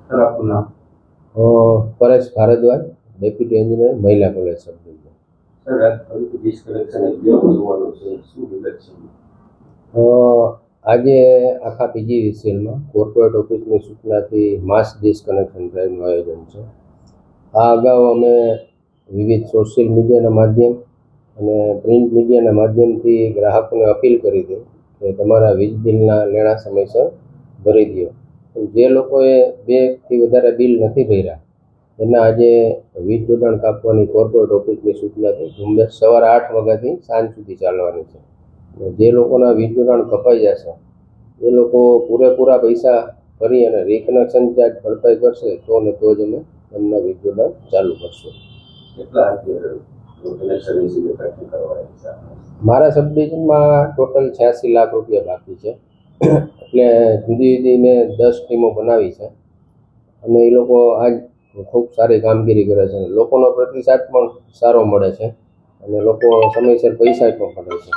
Sir આપનું નામ? Paresh Bhardwaj, deputy engineer, મહિલા કોલેજ સબ ડિવિઝન. સર ડિસ્કનેક્શન જોવાનું છે, શું વિગત છે? આજે આખા PGVCLમાં કોર્પોરેટ ઓફિસની સૂચનાથી માસ ડિસ્કનેક્શન ડ્રાઈવનું આયોજન છે. આ અગાઉ અમે વિવિધ સોશિયલ મીડિયાના માધ્યમ અને પ્રિન્ટ મીડિયાના માધ્યમથી ગ્રાહકોને અપીલ કરી હતી કે તમારા વીજ બિલના લેણા સમયસર ભરી દો. જે લોકોએ 2થી વધારે બિલ નથી ભર્યા એના આજે વીજ જોડાણ કાપવાની કોર્પોરેટ ઓફિસની સૂચનાથી ઝુંબેશ સવારે 8 વાગ્યાથી સાંજ સુધી ચાલવાની છે. જે લોકોના વીજ જોડાણ કપાઈ જશે એ લોકો પૂરેપૂરા પૈસા ભરી અને રિકનેક્શન ચાર્જ ભરપાઈ કરશે તો જ અમે એમના વીજ જોડાણ ચાલુ કરશું. કેટલા કનેક્શન કરવાના છે? મારા સબ ડિવિઝનમાં ટોટલ 86 લાખ રૂપિયા બાકી છે. એટલે જુદી જુદી મેં 10 ટીમો બનાવી છે અને એ લોકો આજ ખૂબ સારી કામગીરી કરે છે. લોકોનો પ્રતિસાદ પણ સારો મળે છે અને લોકો સમયસર પૈસા પણ ભરે છે.